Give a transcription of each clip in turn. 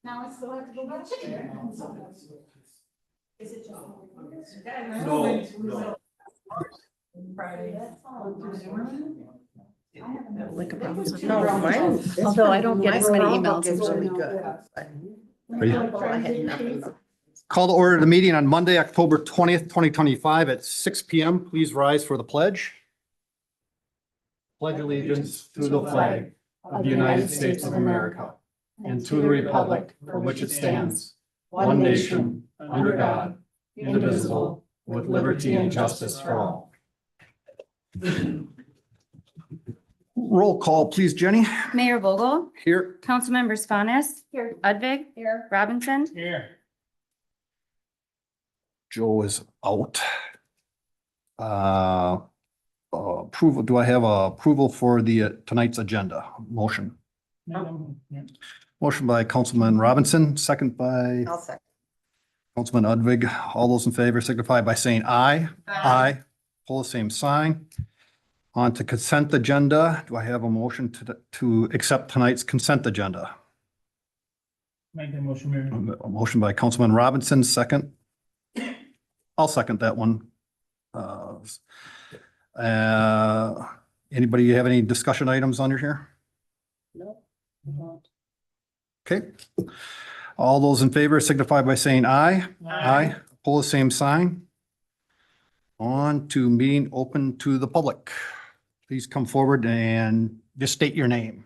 Now I still have to go get chicken. Is it just? No. Friday. Like a problem. No, mine, although I don't get as many emails. It's as really you. good. Are you- I had nothing. Call to order the meeting on Monday, October 20th, 2025 at 6 PM. Please rise for the pledge. Pledge allegiance to the flag of the United States of America and to the republic for which it stands, one nation, under God, indivisible, with liberty and justice for all. Roll call, please, Jenny. Mayor Vogel, Here. Councilmembers Faunes, Here. Udvig, Here. Robinson, Here. Joe is out. Approval, do I have approval for the tonight's agenda? Motion. Motion by Councilman Robinson, second by I'll second. Councilman Udvig. All those in favor signify by saying aye. Aye. Pull the same sign. On to consent agenda. Do I have a motion to accept tonight's consent agenda? Make the motion, Mayor. A motion by Councilman Robinson, second. I'll second that one. Anybody have any discussion items under here? No. Okay. All those in favor signify by saying aye. Aye. Pull the same sign. On to meeting open to the public. Please come forward and just state your name.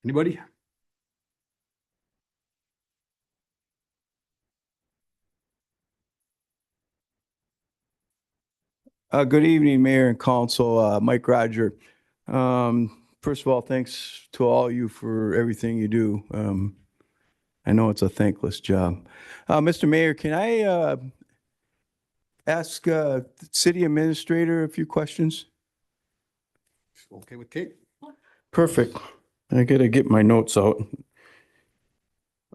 Anybody? Good evening, Mayor and Council. Mike Roger. First of all, thanks to all you for everything you do. I know it's a thankless job. Mr. Mayor, can I ask the City Administrator a few questions? Okay with Kate? Perfect. I gotta get my notes out.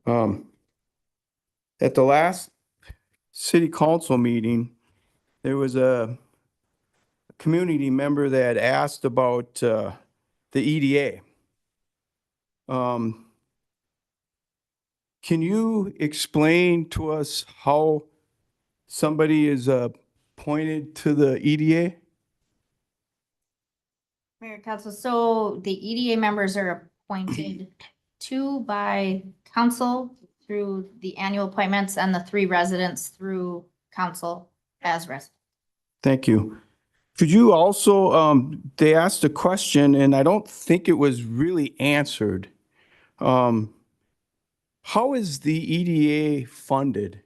At the last City Council meeting, there was a community member that asked about the EDA. Can you explain to us how somebody is appointed to the EDA? Mayor Council, so the EDA members are appointed two by council through the annual appointments and the three residents through council as residents. Thank you. Could you also, they asked a question and I don't think it was really answered. How is the EDA funded?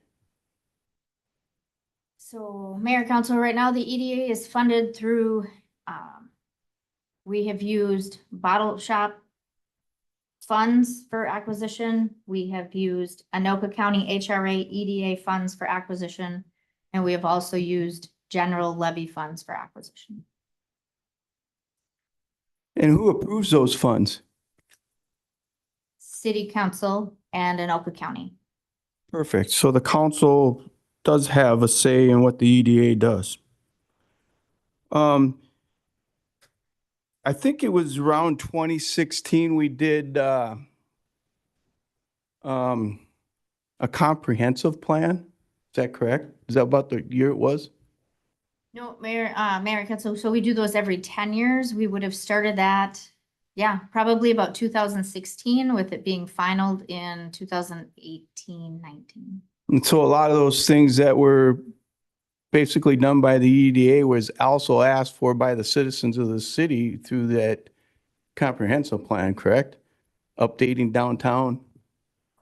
So Mayor Council, right now, the EDA is funded through, we have used bottle shop funds for acquisition. We have used Anoka County HRA EDA funds for acquisition. And we have also used general levy funds for acquisition. And who approves those funds? City Council and Anoka County. Perfect. So the council does have a say in what the EDA does. I think it was around 2016, we did a comprehensive plan. Is that correct? Is that about the year it was? No, Mayor Council, so we do those every 10 years. We would have started that, yeah, probably about 2016 with it being finalized in 2018, 19. And so a lot of those things that were basically done by the EDA was also asked for by the citizens of the city through that comprehensive plan, correct? Updating downtown.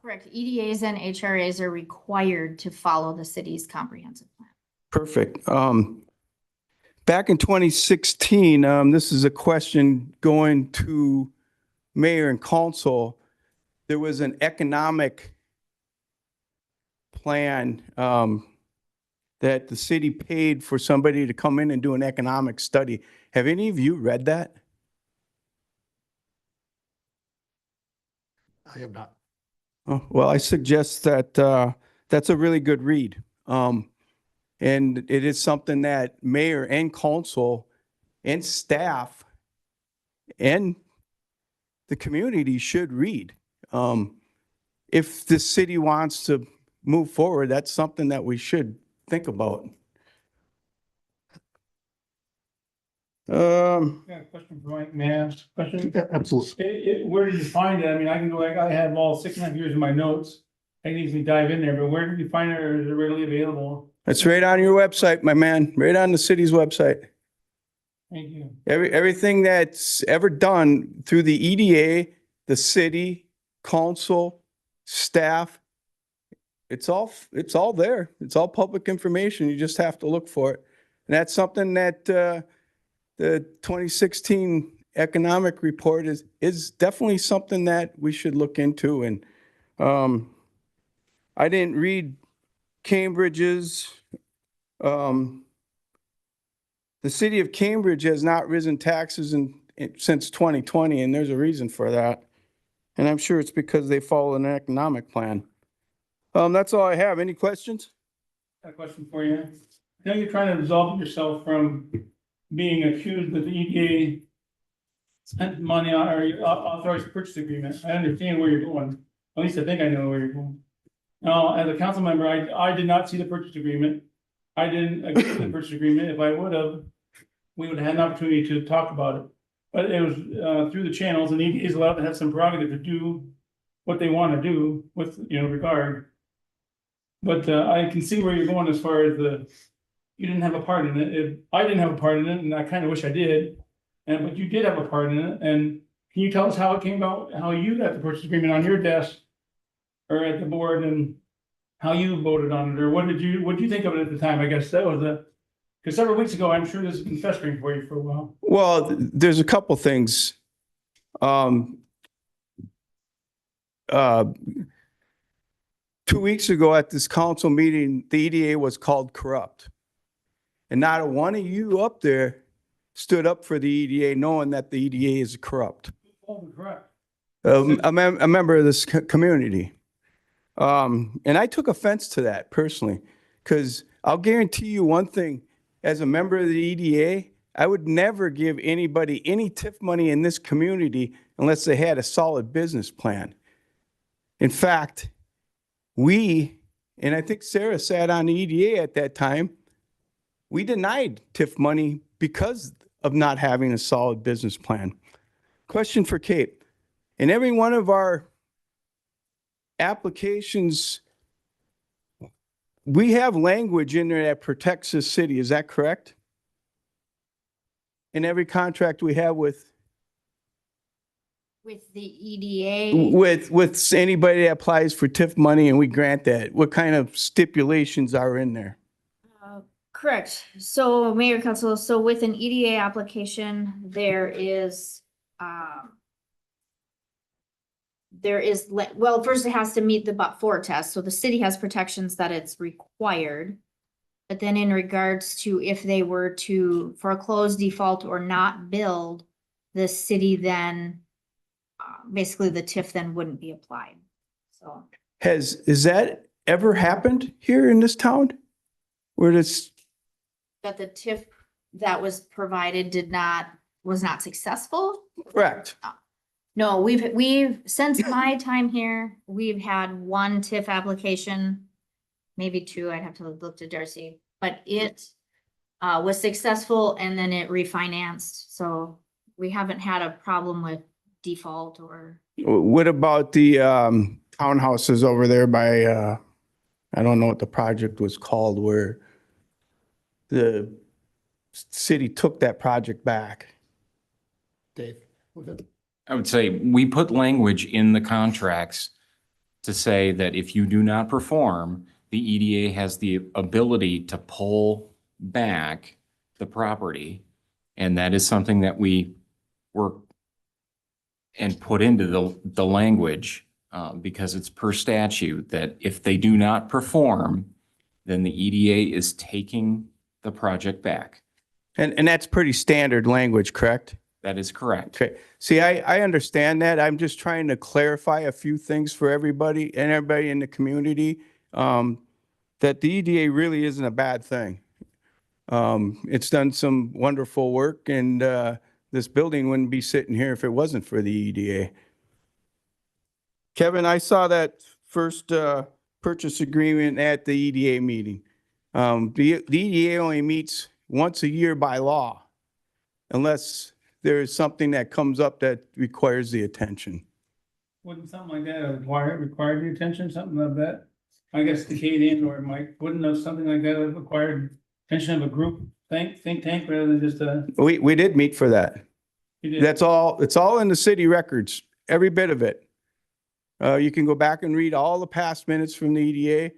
Correct. EDAs and HRAs are required to follow the city's comprehensive plan. Perfect. Back in 2016, this is a question going to mayor and council. There was an economic plan that the city paid for somebody to come in and do an economic study. Have any of you read that? I have not. Oh, well, I suggest that that's a really good read. And it is something that mayor and council and staff and the community should read. If the city wants to move forward, that's something that we should think about. Yeah, question for Mike, may I ask a question? Yeah, absolutely. Where did you find it? I mean, I can go, like, I have all 6.5 years of my notes. I can easily dive in there, but where did you find it, or is it readily available? It's right on your website, my man, right on the city's website. Thank you. Everything that's ever done through the EDA, the city, council, staff, it's all there. It's all public information. You just have to look for it. And that's something that, the 2016 economic report is definitely something that we should look into. And, I didn't read Cambridge's, the city of Cambridge has not risen taxes since 2020, and there's a reason for that. And I'm sure it's because they follow an economic plan. That's all I have. Any questions? Got a question for you. I know you're trying to absolve yourself from being accused that the EDA spent money on, or authorized purchase agreement. I understand where you're going. At least I think I know where you're going. Now, as a council member, I did not see the purchase agreement. I didn't agree to the purchase agreement. If I would have, we would have had an opportunity to talk about it. But it was through the channels, and the EDA is allowed to have some prerogative to do what they want to do with, regard. But I can see where you're going as far as you didn't have a part in it. I didn't have a part in it, and I kind of wish I did. But you did have a part in it. And can you tell us how it came about, how you got the purchase agreement on your desk or at the board, and how you voted on it, or what did you think of it at the time? I guess that was because several weeks ago, I'm sure this has been festering for you for a while. Well, there's a couple things. 2 weeks ago at this council meeting, the EDA was called corrupt. And not a one of you up there stood up for the EDA knowing that the EDA is corrupt. Oh, correct. A member of this community. And I took offense to that personally, because I'll guarantee you one thing, as a member of the EDA, I would never give anybody any TIF money in this community unless they had a solid business plan. In fact, and I think Sarah sat on the EDA at that time, we denied TIF money because of not having a solid business plan. Question for Kate. In every one of our applications, we have language in there that protects the city. Is that correct? In every contract we have with the EDA, with anybody that applies for TIF money and we grant that, what kind of stipulations are in there? correct. So Mayor Council, so with an EDA application, there is, well, first it has to meet the but-for test. So the city has protections that it's required. But then in regards to if they were to foreclose, default, or not build, the city then, basically the TIF then wouldn't be applied. So Has that ever happened here in this town? Where this, that the TIF that was provided was not successful? correct? No, we've, since my time here, we've had one TIF application, maybe two, I'd have to look to Darcy, but it was successful and then it refinanced, so we haven't had a problem with default or. What about the townhouses over there by, I don't know what the project was called, where the city took that project back? Dave? Okay. I would say we put language in the contracts to say that if you do not perform, the EDA has the ability to pull back the property. And that is something that we work and put into the language because it's per statute that if they do not perform, then the EDA is taking the project back. And that's pretty standard language, correct? That is correct. Okay. See, I understand that. I'm just trying to clarify a few things for everybody and everybody in the community. that the EDA really isn't a bad thing. It's done some wonderful work, and this building wouldn't be sitting here if it wasn't for the EDA. Kevin, I saw that first purchase agreement at the EDA meeting. The EDA only meets once a year by law, unless there's something that comes up that requires the attention. Wouldn't something like that require the attention, something of that? I guess the Katie or Mike, wouldn't something like that have required attention of a group think tank rather than just a? We did meet for that. You did? That's all, it's all in the city records, every bit of it. You can go back and read all the past minutes from the EDA.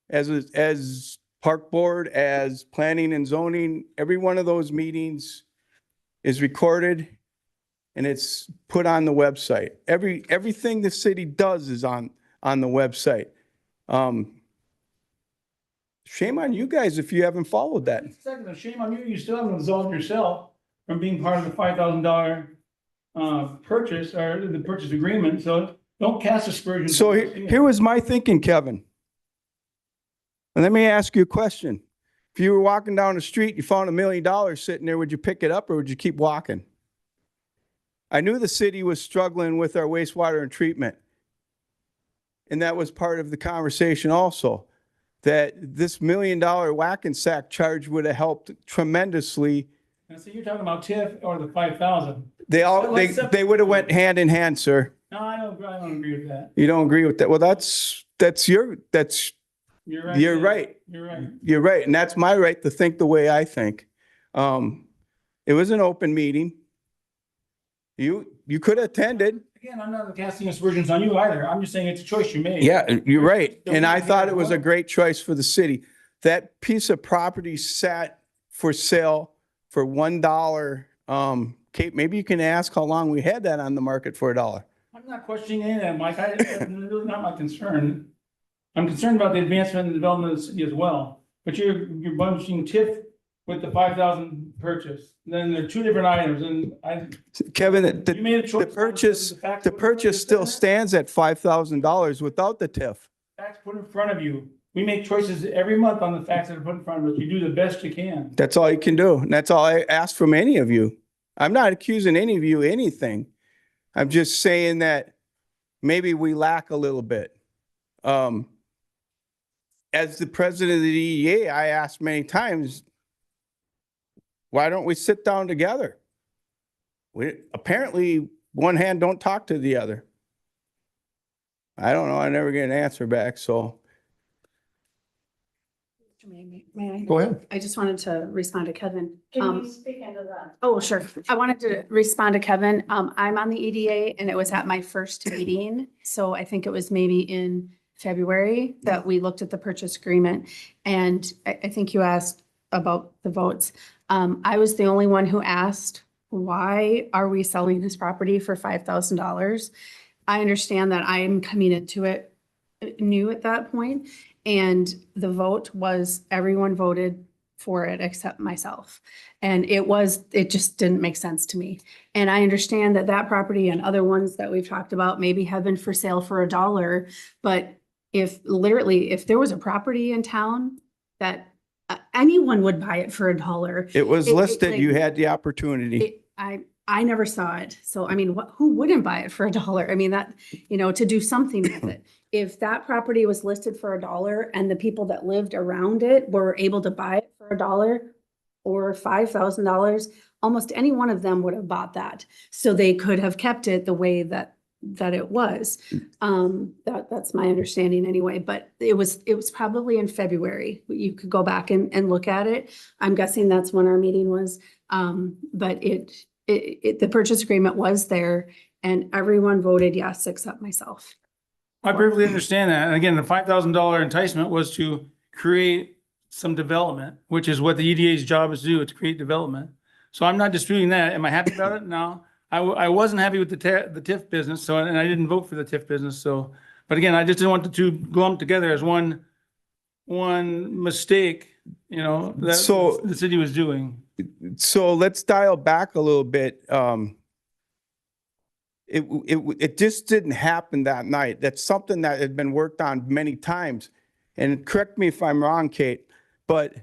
As park board, as planning and zoning, every one of those meetings is recorded and it's put on the website. Everything the city does is on the website. Shame on you guys if you haven't followed that. Second, shame on you, you still haven't absolved yourself from being part of the $5,000 purchase or the purchase agreement, so don't cast aspersions. So here was my thinking, Kevin. And let me ask you a question. If you were walking down the street, you found $1 million sitting there, would you pick it up or would you keep walking? I knew the city was struggling with our wastewater and treatment. And that was part of the conversation also, that this $1 million whack and sack charge would have helped tremendously. And so you're talking about TIF or the 5,000? They would have went hand in hand, sir. No, I don't agree with that. You don't agree with that? Well, you're You're right. You're right. You're right. You're right. And that's my right to think the way I think. It was an open meeting. You could have attended. Again, I'm not casting aspersions on you either. I'm just saying it's a choice you made. Yeah, you're right. Don't And I we thought have it was a one? great choice for the city. That piece of property sat for sale for $1. Kate, maybe you can ask how long we had that on the market for $1. I'm not questioning any of that, Mike. That's really not my concern. I'm concerned about the advancement and development of the city as well. But you're bunching TIF with the 5,000 purchase. Then there are two different items, and Kevin, you made a choice. the purchase still stands at $5,000 without the TIF. Facts put in front of you. We make choices every month on the facts that are put in front of us. You do the best you can. That's all you can do. And that's all I ask from any of you. I'm not accusing any of you of anything. I'm just saying that maybe we lack a little bit. As the president of the EDA, I asked many times, why don't we sit down together? Apparently, one hand don't talk to the other. I don't know. I never get an answer back, so. May I? Go ahead. I just wanted to respond to Kevin. Can you speak into that? Oh, sure. I wanted to respond to Kevin. I'm on the EDA and it was at my first meeting. So I think it was maybe in February that we looked at the purchase agreement. And I think you asked about the votes. I was the only one who asked, why are we selling this property for $5,000? I understand that I'm coming into it new at that point. And the vote was, everyone voted for it except myself. And it just didn't make sense to me. And I understand that that property and other ones that we've talked about maybe have been for sale for $1. But if there was a property in town that anyone would buy it for $1. It was listed. like- You had the opportunity. I never saw it. So, I mean, who wouldn't buy it for $1? I mean, that, to do something with it. If that property was listed for $1 and the people that lived around it were able to buy it for $1 or $5,000, almost any one of them would have bought that. So they could have kept it the way that it was. That's my understanding anyway, but it was probably in February. You could go back and look at it. I'm guessing that's when our meeting was. But the purchase agreement was there and everyone voted yes, except myself. I perfectly understand that. And again, the $5,000 enticement was to create some development, which is what the EDA's job is to do, is to create development. So I'm not disputing that. Am I happy about it? No. I wasn't happy with the TIF business, and I didn't vote for the TIF business. So, but again, I just didn't want the two lumped together as one mistake, that So- the city was doing. So let's dial back a little bit. It just didn't happen that night. That's something that had been worked on many times. and correct me if I'm wrong, Kate, but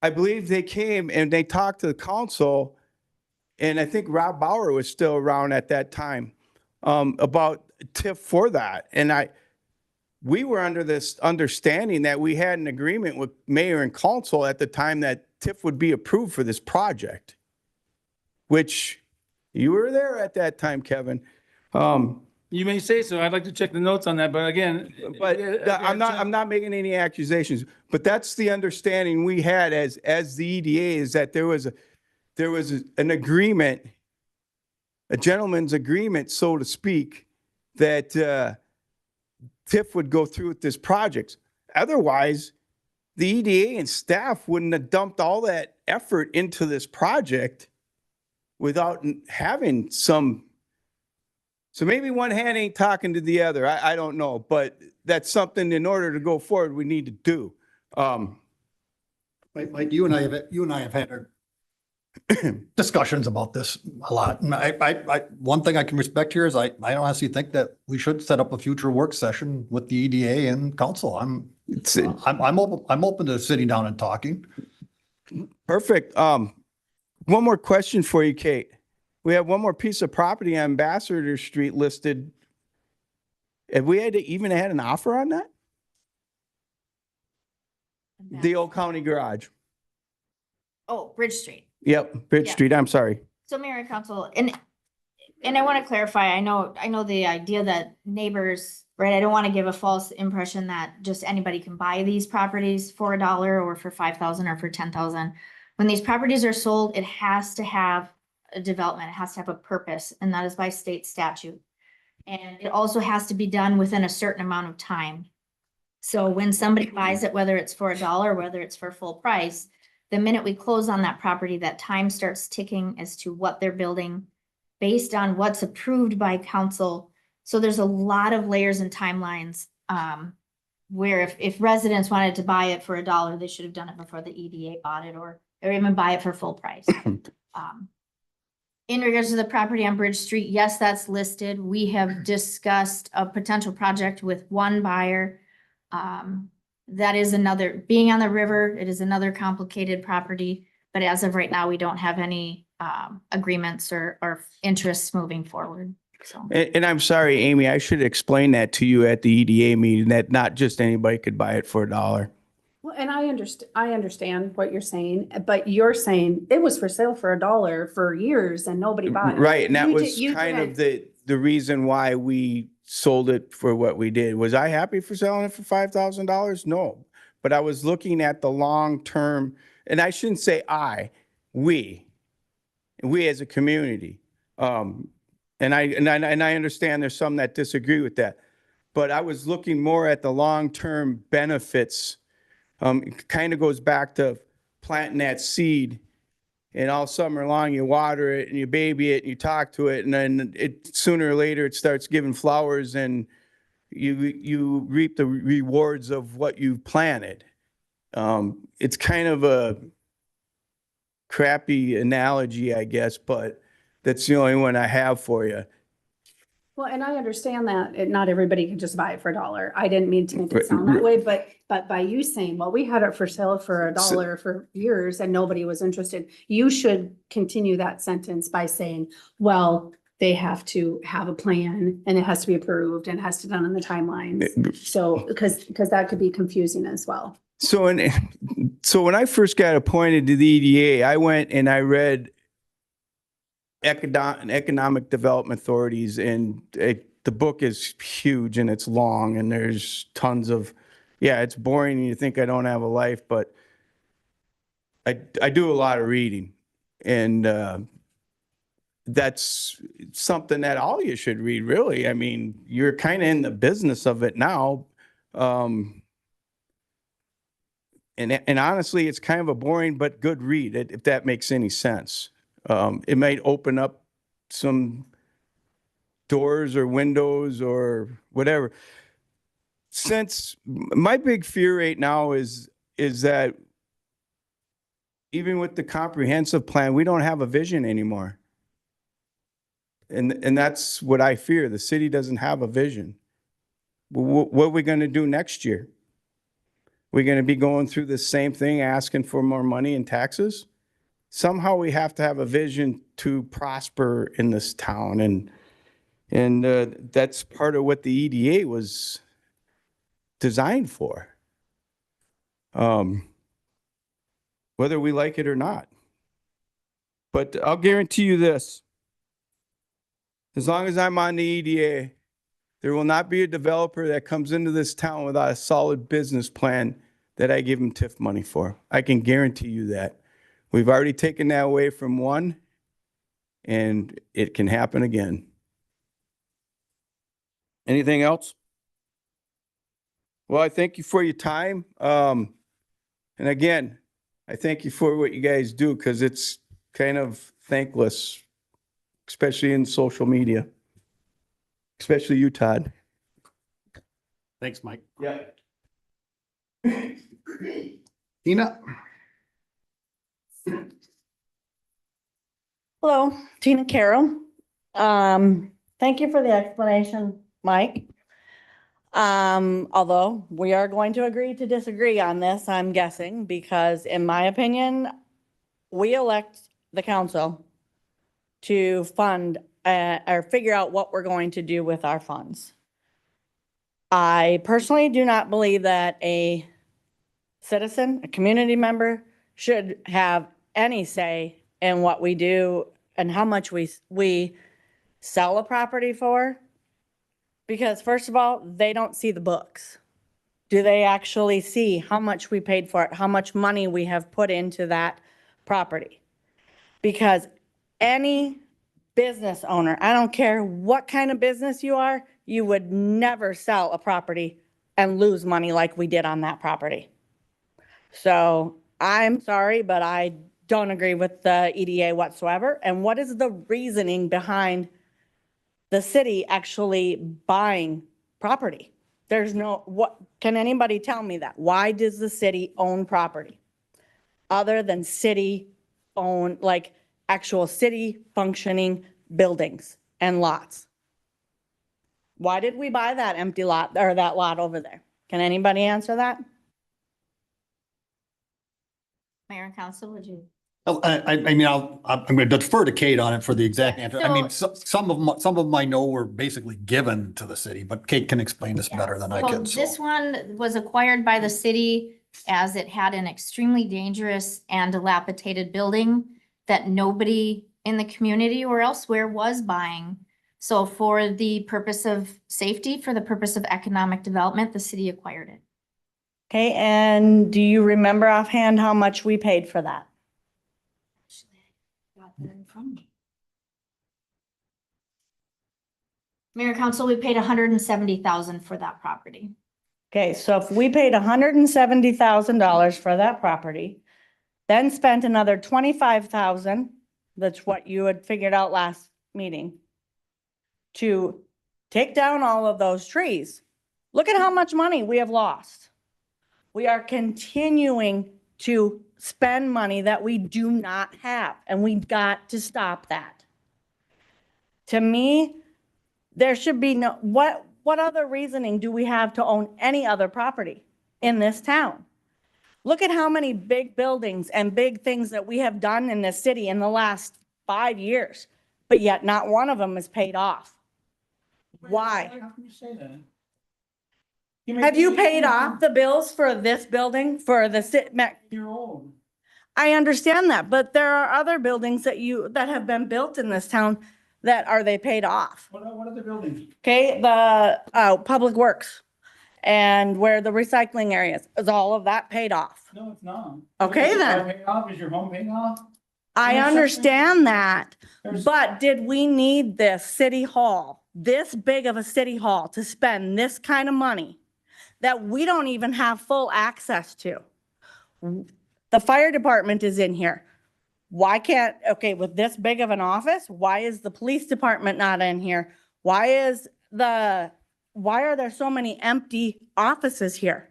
I believe they came and they talked to the council, and I think Rob Bauer was still around at that time, about TIF for that. And we were under this understanding that we had an agreement with mayor and council at the time that TIF would be approved for this project, which you were there at that time, Kevin. You may say so. I'd like to check the notes on that, but again. But I'm not making any accusations, but that's the understanding we had as the EDA, is that there was an agreement, a gentleman's agreement, so to speak, that TIF would go through with this project. Otherwise, the EDA and staff wouldn't have dumped all that effort into this project without having some. So maybe one hand ain't talking to the other. I don't know, but that's something in order to go forward, we need to do. Mike, you and I have had discussions about this a lot. And one thing I can respect here is I honestly think that we should set up a future work session with the EDA and council. I'm open to sitting down and talking. Perfect. One more question for you, Kate. We have one more piece of property on Ambassador Street listed. Have we even had an offer on that? The old county garage. Oh, Bridge Street. Yep, Bridge Yeah. Street. I'm sorry. So Mayor and Council, and I want to clarify, I know the idea that neighbors, right? I don't want to give a false impression that just anybody can buy these properties for $1 or for 5,000 or for 10,000. When these properties are sold, it has to have a development, it has to have a purpose, and that is by state statute. And it also has to be done within a certain amount of time. So when somebody buys it, whether it's for $1, whether it's for full price, the minute we close on that property, that time starts ticking as to what they're building based on what's approved by council. So there's a lot of layers and timelines, where if residents wanted to buy it for $1, they should have done it before the EDA bought it, or even buy it for full price. In regards to the property on Bridge Street, yes, that's listed. We have discussed a potential project with one buyer. That is another, being on the river, it is another complicated property, but as of right now, we don't have any agreements or interests moving forward, so. And I'm sorry, Amy, I should explain that to you at the EDA meeting, that not just anybody could buy it for $1. Well, and I understand what you're saying, but you're saying it was for sale for $1 for years and nobody bought it. Right, and that You was you kind of didn't- the reason why we sold it for what we did. Was I happy for selling it for $5,000? No. But I was looking at the long term, and I shouldn't say we as a community. And I understand there's some that disagree with that. But I was looking more at the long-term benefits. It kind of goes back to planting that seed, and all summer long you water it and you baby it and you talk to it, and then it sooner or later it starts giving flowers, and you reap the rewards of what you've planted. It's kind of a crappy analogy, I guess, but that's the only one I have for you. Well, and I understand that not everybody can just buy it for $1. I didn't mean to make it sound that way, but by you saying, well, we had it for sale for $1 for years and nobody was interested, you should continue that sentence by saying, well, they have to have a plan and it has to be approved and it has to be done in the timelines. So, because that could be confusing as well. So when I first got appointed to the EDA, I went and I read economic development authorities, and the book is huge and it's long and there's tons of, it's boring and you think I don't have a life, but I do a lot of reading, and that's something that all you should read, really. I mean, you're kind of in the business of it now. And honestly, it's kind of a boring but good read, if that makes any sense. It might open up some doors or windows or whatever. Since my big fear right now is that even with the comprehensive plan, we don't have a vision anymore. And that's what I fear. The city doesn't have a vision. What are we gonna do next year? We're gonna be going through the same thing, asking for more money in taxes? Somehow we have to have a vision to prosper in this town, and that's part of what the EDA was designed for. Whether we like it or not. But I'll guarantee you this. As long as I'm on the EDA, there will not be a developer that comes into this town without a solid business plan that I give them TIF money for. I can guarantee you that. We've already taken that away from one, and it can happen again. Anything else? Well, I thank you for your time. And again, I thank you for what you guys do, because it's kind of thankless, especially in social media. Especially you, Todd. Thanks, Mike. Yeah. Tina? Hello, Tina Carroll. Thank you for the explanation, Mike. Although we are going to agree to disagree on this, I'm guessing, because in my opinion, we elect the council to fund or figure out what we're going to do with our funds. I personally do not believe that a citizen, a community member, should have any say in what we do and how much we sell a property for. Because first of all, they don't see the books. Do they actually see how much we paid for it, how much money we have put into that property? Because any business owner, I don't care what kind of business you are, you would never sell a property and lose money like we did on that property. So I'm sorry, but I don't agree with the EDA whatsoever. And what is the reasoning behind the city actually buying property? There's no, what, can anybody tell me that? Why does the city own property? Other than city own, like actual city functioning buildings and lots? Why did we buy that empty lot or that lot over there? Can anybody answer that? Mayor and council, would you? Oh, I'm going to defer to Kate on it for the exact answer. I mean, some of them I know were basically given to the city, but Kate can explain this better than I So can. this one was acquired by the city as it had an extremely dangerous and dilapidated building that nobody in the community or elsewhere was buying. So for the purpose of safety, for the purpose of economic development, the city acquired it. Okay, and do you remember offhand how much we paid for that? Mayor and council, we paid $170,000 for that property. Okay, so if we paid $170,000 for that property, then spent another $25,000, that's what you had figured out last meeting, to take down all of those trees. Look at how much money we have lost. We are continuing to spend money that we do not have, and we've got to stop that. To me, there should be no, what other reasoning do we have to own any other property in this town? Look at how many big buildings and big things that we have done in this city in the last 5 years, but yet not one of them is paid off. Why? How can you say that? Have you paid off the bills for this building, for the You're old. I understand that, but there are other buildings that have been built in this town that are they paid off? What are the buildings? Okay, the Public Works and where the recycling areas, is all of that paid off? No, it's not. Okay, Is your then. car paid off? Is your home paid off? I There's understand that, There's- but did we need this city hall, this big of a city hall, to spend this kind of money that we don't even have full access to? The fire department is in here. Why can't, okay, with this big of an office, why is the police department not in here? Why are there so many empty offices here?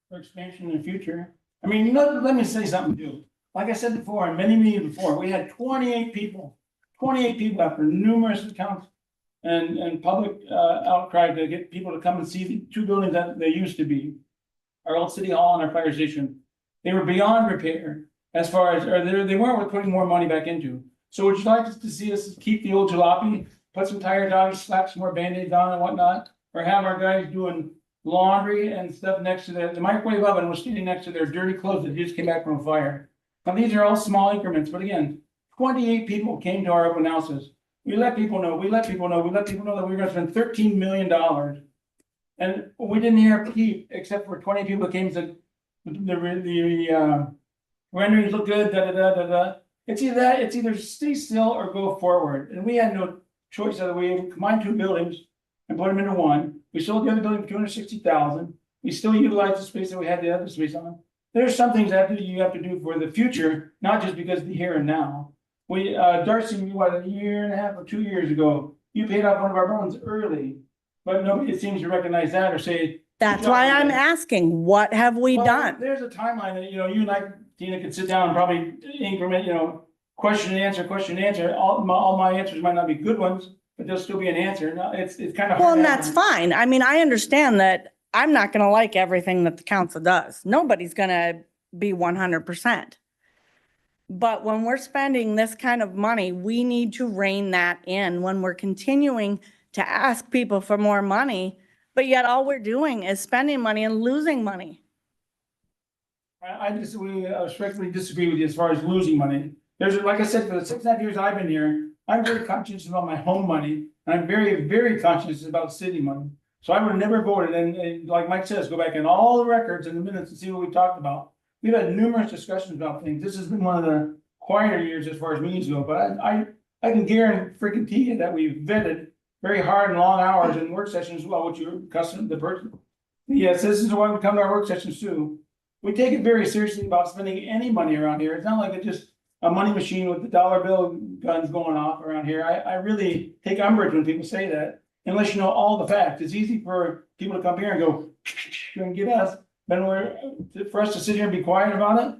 For expansion in the future. I mean, let me say something too. Like I said before, and many meetings before, we had 28 people after numerous accounts and public outcry to get people to come and see the two buildings that they used to be. Our old city hall and our fire station. They were beyond repair as far as, or they weren't worth putting more money back into. So would you like to see us keep the old jalopy, put some tires on, slap some more Band-Aids on and whatnot? Or have our guys doing laundry and stuff next to the microwave oven was standing next to their dirty clothes that just came back from a fire. Now, these are all small increments, but again, 28 people came to our open houses. We let people know that we were gonna spend $13 million. And we didn't hear a peep, except for 20 people that came to the renderings look good, It's either stay still or go forward, and we had no choice other way. We combined two buildings and put them into one. We sold the other building for $260,000. We still utilized the space that we had the other space on. There's some things that you have to do for the future, not just because of the here and now. We, Darcy, what, a year and a half or 2 years ago, you paid off one of our bonds early, but nobody seems to recognize that or say. That's why I'm asking, what have we Well, done? There's a timeline that, you and I, Tina, could sit down and probably increment, question and answer. All my answers might not be good ones, but there'll still be an answer. No, it's kind of. Well, and that's fine. I mean, I understand that I'm not gonna like everything that the council does. Nobody's gonna be 100%. But when we're spending this kind of money, we need to rein that in when we're continuing to ask people for more money, but yet all we're doing is spending money and losing money. We respectfully disagree with you as far as losing money. There's, like I said, for the 6.5 years I've been here, I'm very conscious about my home money, and I'm very, very conscious about city money. So I would have never voted, and like Mike says, go back in all the records and the minutes and see what we talked about. We've had numerous discussions about things. This has been one of the quieter years as far as meetings go, but I can guarantee you that we've vetted very hard and long hours in work sessions as well, which you're accustomed to the person. The citizens are wanting to come to our work sessions too. We take it very seriously about spending any money around here. It's not like it's just a money machine with the dollar bill guns going off around here. I really take umbrage when people say that, unless you know all the facts. It's easy for people to come here and go and get us. Then for us to sit here and be quiet about it.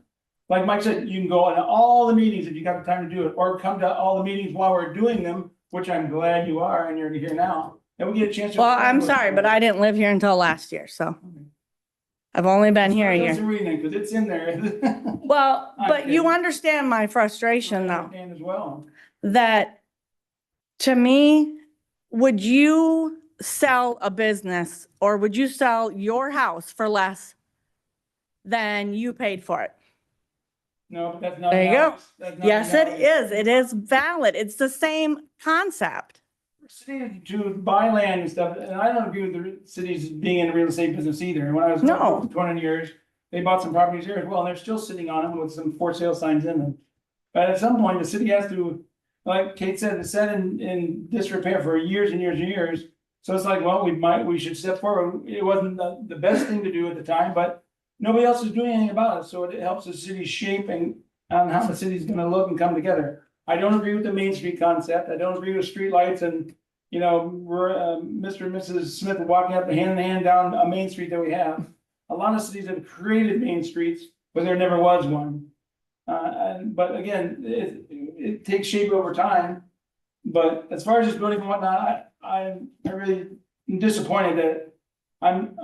Like Mike said, you can go to all the meetings if you got the time to do it, or come to all the meetings while we're doing them, which I'm glad you are, and you're here now. And we get a chance to. Well, I'm sorry, but I didn't live here until last year, so I've only been here a year. Reading, because it's in there. Well, but you understand my frustration though, And as well. that to me, would you sell a business or would you sell your house for less than you paid for it? No, that's not. There you go. That's not Yes, it reality. is. It is valid. It's the same concept. City to buy land and stuff, and I don't agree with the cities being in the real estate business either. And when I was No. for 20 years, they bought some properties here as well, and they're still sitting on them with some for sale signs in them. But at some point, the city has to, like Kate said, it's set in disrepair for years and years and years. So it's like, well, we should step forward. It wasn't the best thing to do at the time, but nobody else is doing anything about it. So it helps the city shape and on how the city's gonna look and come together. I don't agree with the Main Street concept. I don't agree with streetlights and, we're, Mr. and Mrs. Smith walking up hand in hand down a main street that we have. A lot of cities have created main streets, but there never was one. But again, it takes shape over time. But as far as this building and whatnot, I really am disappointed that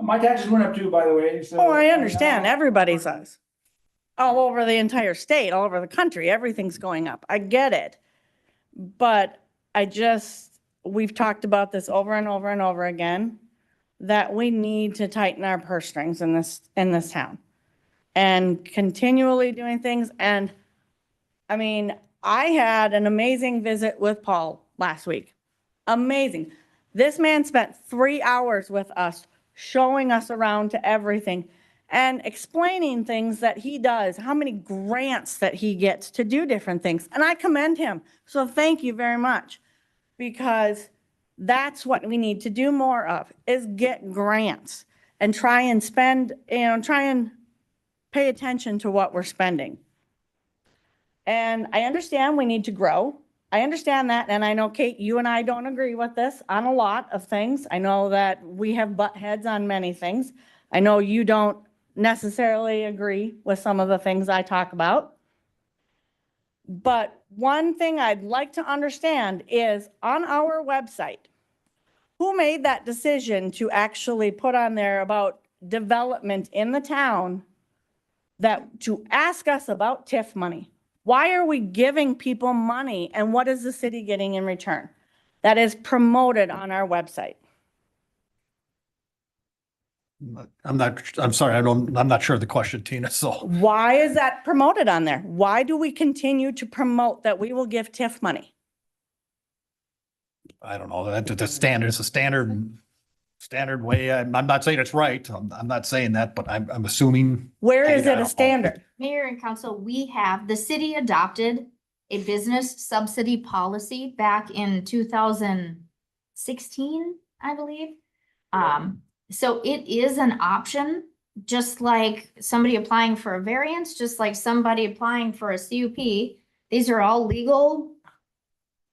my taxes went up too, by the way, so. Oh, I understand. Everybody's does. All over the entire state, all over the country, everything's going up. I get it. But we've talked about this over and over and over again, that we need to tighten our purse strings in this town. And continually doing things. And I mean, I had an amazing visit with Paul last week. Amazing. This man spent 3 hours with us, showing us around to everything and explaining things that he does, how many grants that he gets to do different things. And I commend him. So thank you very much, because that's what we need to do more of, is get grants and try and spend, try and pay attention to what we're spending. And I understand we need to grow. I understand that. And I know, Kate, you and I don't agree with this on a lot of things. I know that we have butt heads on many things. I know you don't necessarily agree with some of the things I talk about. But one thing I'd like to understand is on our website, Who made that decision to actually put on there about development in the town that, to ask us about TIF money? Why are we giving people money and what is the city getting in return? That is promoted on our website. I'm sorry, I'm not sure of the question, Tina, so. Why is that promoted on there? Why do we continue to promote that we will give TIF money? I don't know, it's a standard way. I'm not saying it's right. I'm not saying that, but I'm assuming. Where is I it don't a know. standard? Mayor and council, the city adopted a business subsidy policy back in 2016, I believe. So it is an option, just like somebody applying for a variance, just like somebody applying for a CUP. These are all legal,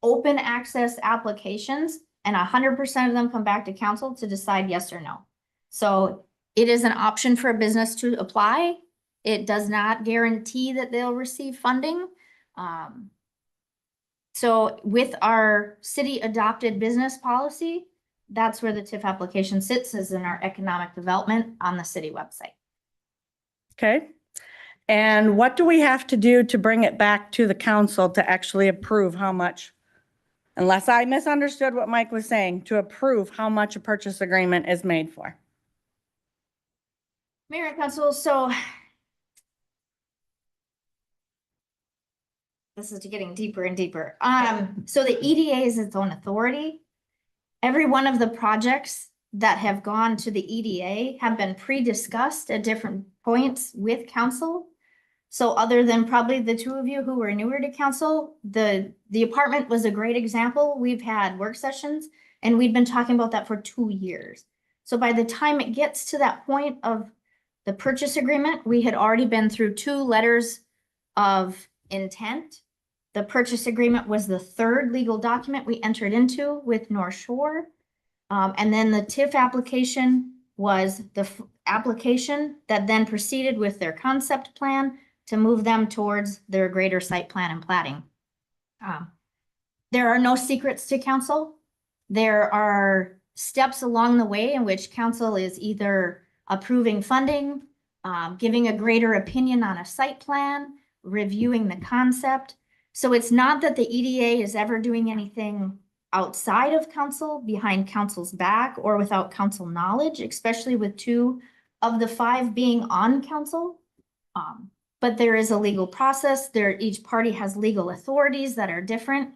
open access applications, and 100% of them come back to council to decide yes or no. So it is an option for a business to apply. It does not guarantee that they'll receive funding. So with our city adopted business policy, that's where the TIF application sits, is in our economic development on the city website. Okay. And what do we have to do to bring it back to the council to actually approve how much? Unless I misunderstood what Mike was saying, to approve how much a purchase agreement is made for. Mayor and council, so this is getting deeper and deeper. So the EDA is its own authority. Every one of the projects that have gone to the EDA have been pre-discussed at different points with council. So other than probably the two of you who were newer to council, the apartment was a great example. We've had work sessions and we've been talking about that for 2 years. So by the time it gets to that point of the purchase agreement, we had already been through 2 letters of intent. The purchase agreement was the 3rd legal document we entered into with North Shore. And then the TIF application was the application that then proceeded with their concept plan to move them towards their greater site plan and platting. There are no secrets to council. There are steps along the way in which council is either approving funding, giving a greater opinion on a site plan, reviewing the concept. So it's not that the EDA is ever doing anything outside of council, behind council's back, or without council knowledge, especially with 2 of the 5 being on council. But there is a legal process. Each party has legal authorities that are different.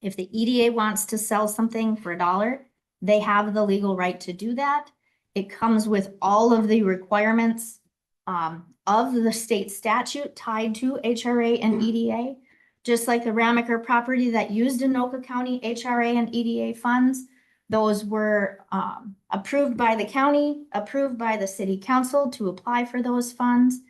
If the EDA wants to sell something for $1, they have the legal right to do that. It comes with all of the requirements of the state statute tied to HRA and EDA. Just like the Ramaker property that used Anoka County HRA and EDA funds, those were approved by the county, approved by the city council to apply for those funds.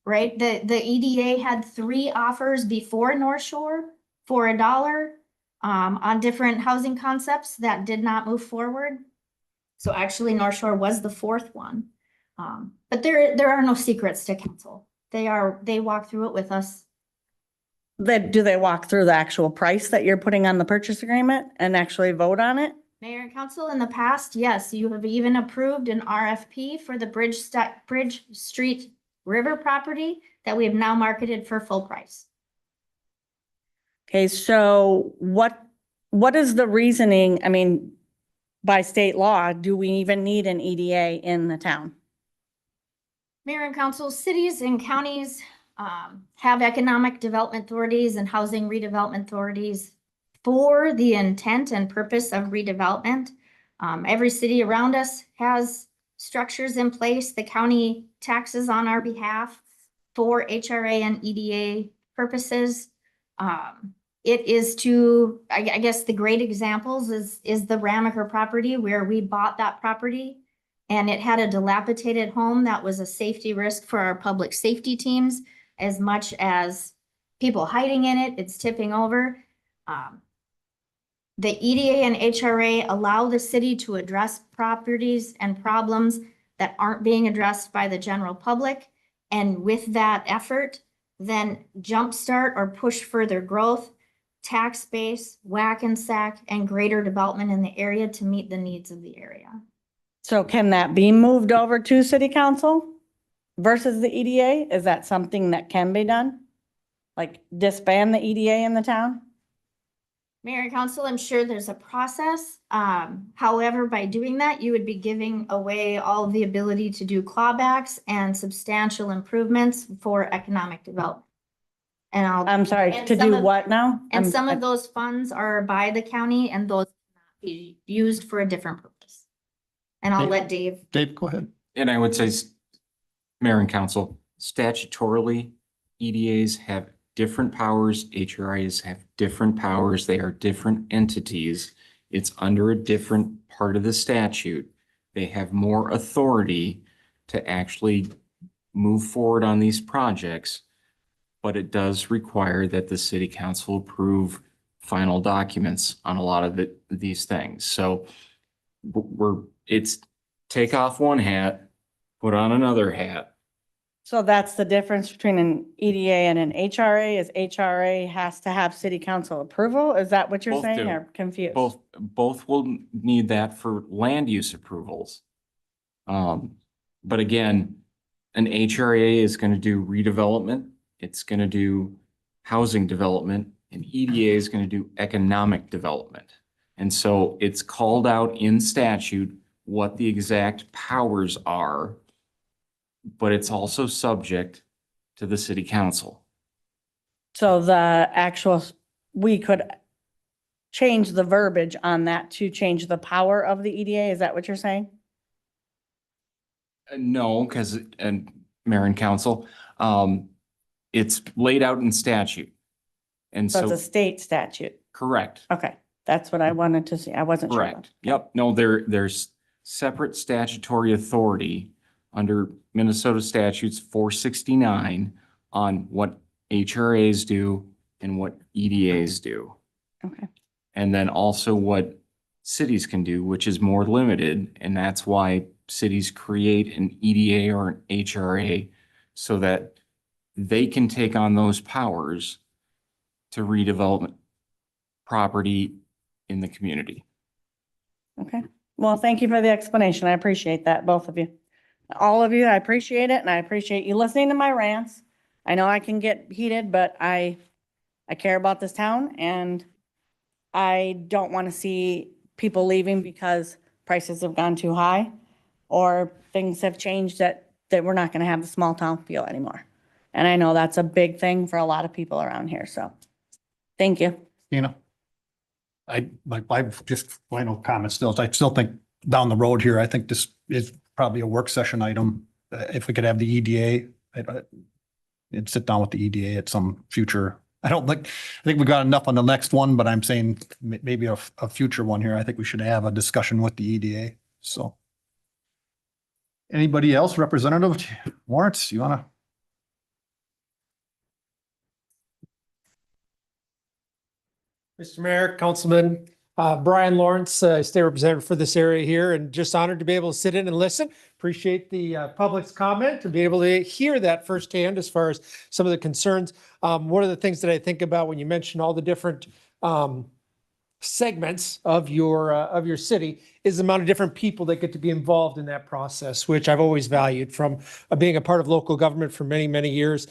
Right, the EDA had 3 offers before North Shore for $1 on different housing concepts that did not move forward. So actually North Shore was the 4th one. But there are no secrets to council. They walk through it with us. Do they walk through the actual price that you're putting on the purchase agreement and actually vote on it? Mayor and council, in the past, yes, you have even approved an RFP for the Bridge Street River property that we have now marketed for full price. Okay, so what is the reasoning? I mean, by state law, do we even need an EDA in the town? Mayor and council, cities and counties have economic development authorities and housing redevelopment authorities for the intent and purpose of redevelopment. Every city around us has structures in place. The county taxes on our behalf for HRA and EDA purposes. It is to, I guess the great examples is the Ramaker property where we bought that property and it had a dilapidated home that was a safety risk for our public safety teams, as much as people hiding in it, it's tipping over. The EDA and HRA allow the city to address properties and problems that aren't being addressed by the general public. And with that effort, then jumpstart or push further growth tax base, whack and sack, and greater development in the area to meet the needs of the area. So can that be moved over to city council versus the EDA? Is that something that can be done? Like disband the EDA in the town? Mayor and council, I'm sure there's a process. However, by doing that, you would be giving away all of the ability to do clawbacks and substantial improvements for economic development. And I'm sorry, And to some do of- what now? and some of those funds are by the county and those cannot be used for a different purpose. And I'll let Dave. Dave, go ahead. And I would say, Mayor and Council, statutorily, EDAs have different powers, HRIs have different powers, they are different entities. It's under a different part of the statute. They have more authority to actually move forward on these projects, but it does require that the city council approve final documents on a lot of these things. So it's take off one hat, put on another hat. So that's the difference between an EDA and an HRA, is HRA has to have city council approval? Is that what you're Both saying, do. or confused? Both will need that for land use approvals. But again, an HRA is going to do redevelopment. It's going to do housing development, and EDA is going to do economic development. And so it's called out in statute what the exact powers are, but it's also subject to the city council. So the actual, we could change the verbiage on that to change the power of the EDA, is that what you're saying? No, because, and Mayor and Council, it's laid out in statute. And So it's a so, state statute. correct, Okay, that's what I wanted to see. I wasn't sure. correct. Yep, no, there's separate statutory authority under Minnesota statutes 469 on what HRAs do and what EDAs do. Okay. And then also what cities can do, which is more limited. And that's why cities create an EDA or an HRA so that they can take on those powers to redevelop property in the community. Okay, well, thank you for the explanation. I appreciate that, both of you. All of you, I appreciate it, and I appreciate you listening to my rants. I know I can get heated, but I care about this town, and I don't want to see people leaving because prices have gone too high or things have changed that we're not going to have the small town feel anymore. And I know that's a big thing for a lot of people around here, so thank you. I've just final comments still. I still think down the road here, I think this is probably a work session item. If we could have the EDA, and sit down with the EDA at some future. I think we got enough on the next one, but I'm saying maybe a future one here. I think we should have a discussion with the EDA. So. Anybody else? Representative Lawrence, you wanna? Mr. Mayor, Councilman, Brian Lawrence, State Representative for this area here, and just honored to be able to sit in and listen. Appreciate the public's comment and be able to hear that firsthand as far as some of the concerns. One of the things that I think about when you mention all the different segments of your city is the amount of different people that get to be involved in that process, which I've always valued from being a part of local government for many, many years,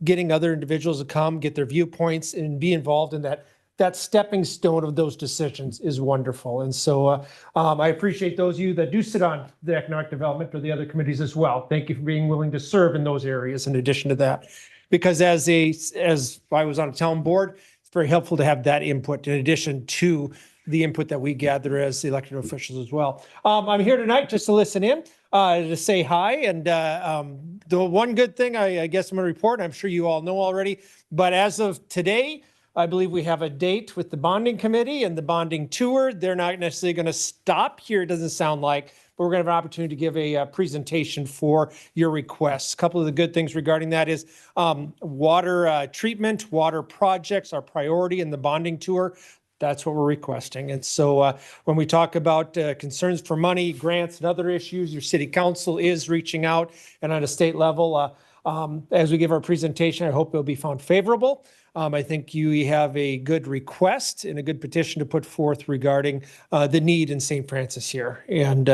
getting other individuals to come, get their viewpoints and be involved in that stepping stone of those decisions is wonderful. And so I appreciate those of you that do sit on the economic development or the other committees as well. Thank you for being willing to serve in those areas in addition to that. Because as I was on a town board, it's very helpful to have that input in addition to the input that we gather as the elected officials as well. I'm here tonight just to listen in, to say hi. And the one good thing I guess I'm going to report, I'm sure you all know already, but as of today, I believe we have a date with the bonding committee and the bonding tour. They're not necessarily going to stop here, it doesn't sound like, but we're going to have an opportunity to give a presentation for your requests. A couple of the good things regarding that is water treatment, water projects are priority in the bonding tour. That's what we're requesting. And so when we talk about concerns for money, grants, and other issues, your city council is reaching out. And on a state level, As we give our presentation, I hope it'll be found favorable. I think you have a good request and a good petition to put forth regarding the need in St. Francis here. And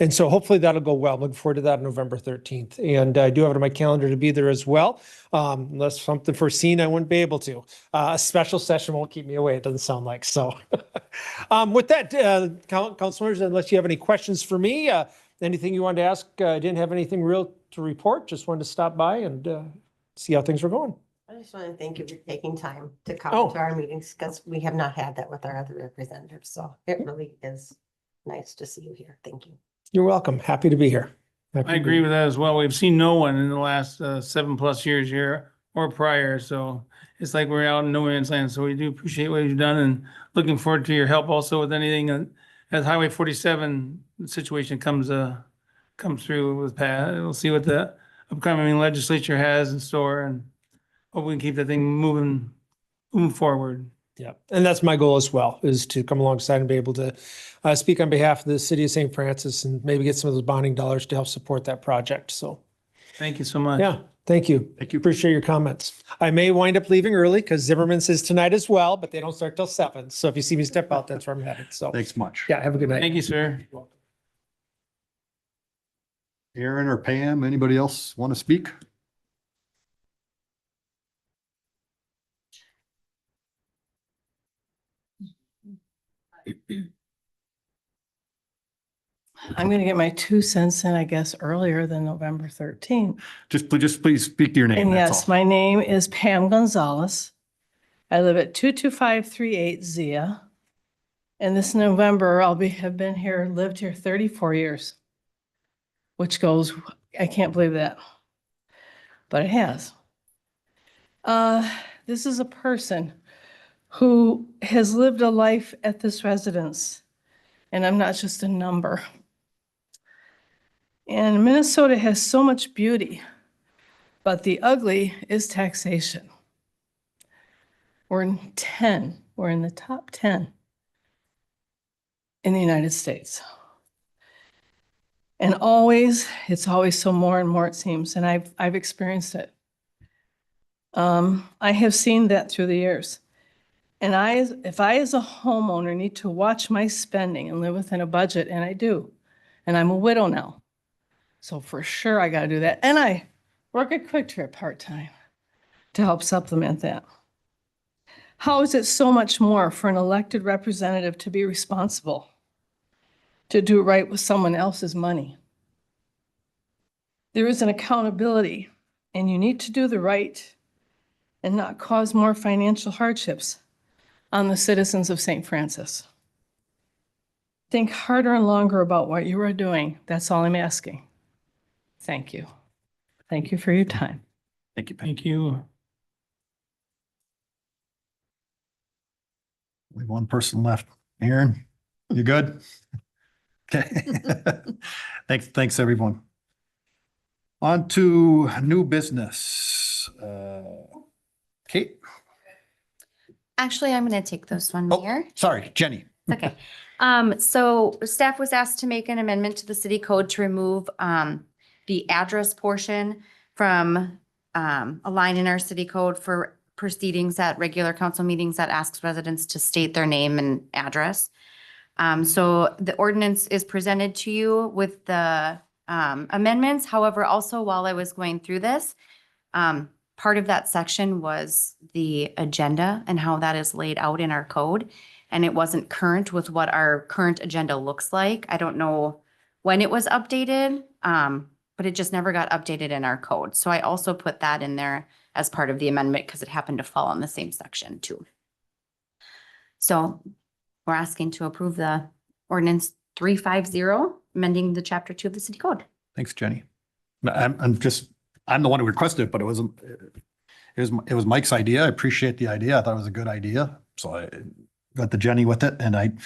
so hopefully that'll go well. Looking forward to that on November 13th. And I do have it on my calendar to be there as well. Unless something foreseen, I wouldn't be able to. A special session won't keep me away, it doesn't sound like. So with that, councilors, unless you have any questions for me, anything you wanted to ask, I didn't have anything real to report. Just wanted to stop by and see how things were going. I just want to thank you for taking time to Oh. come to our meetings because we have not had that with our other representatives. So it really is nice to see you here. Thank you. You're welcome. Happy to be here. Happy I to be agree here. with that as well. We've seen no one in the last 7+ years here or prior, so it's like we're out in no man's land. So we do appreciate what you've done and looking forward to your help also with anything as Highway 47 situation comes through with Pat. We'll see what the upcoming legislature has in store and hope we can keep that thing moving forward. Yeah, and that's my goal as well, is to come alongside and be able to speak on behalf of the city of St. Francis and maybe get some of those bonding dollars to help support that project. So, Thank you so much. yeah, thank you. Thank you. Appreciate your comments. I may wind up leaving early because Zimmerman says tonight as well, but they don't start till 7. So if you see me step out, that's where I'm headed. So, Thanks much. yeah, have a good night. Thank you, sir. Aaron or Pam, anybody else want to speak? I'm going to get my 2 cents in, I guess, earlier than November 13th. Just please speak to your name. And that's yes, all. my name is Pam Gonzalez. I live at 22538 Zia. And this November, have been here, lived here 34 years, which goes, I can't believe that, but it has. This is a person who has lived a life at this residence, and I'm not just a number. And Minnesota has so much beauty, but the ugly is taxation. We're in the top 10 in the United States. And it's always so more and more, it seems, and I've experienced it. I have seen that through the years. And if I as a homeowner need to watch my spending and live within a budget, and I do, and I'm a widow now, so for sure I gotta do that. And I work at Quick Trip part-time to help supplement that. How is it so much more for an elected representative to be responsible, to do right with someone else's money? There is an accountability, and you need to do the right and not cause more financial hardships on the citizens of St. Francis. Think harder and longer about what you are doing. That's all I'm asking. Thank you. Thank you for your time. Thank you, Pam. Thank you. We have one person left. Aaron, you good? Okay. Thanks, everyone. On to new business. Kate? Actually, I'm going to take this one, Oh, Mayor. sorry, Jenny. Okay. So staff was asked to make an amendment to the city code to remove the address portion from a line in our city code for proceedings at regular council meetings that asks residents to state their name and address. So the ordinance is presented to you with the amendments. However, also while I was going through this, part of that section was the agenda and how that is laid out in our code. And it wasn't current with what our current agenda looks like. I don't know when it was updated, but it just never got updated in our code. So I also put that in there as part of the amendment because it happened to fall on the same section too. So we're asking to approve the ordinance 350, amending the chapter 2 of the city code. Thanks, Jenny. I'm the one who requested it, but it was Mike's idea. I appreciate the idea. I thought it was a good idea. So I got the Jenny with it and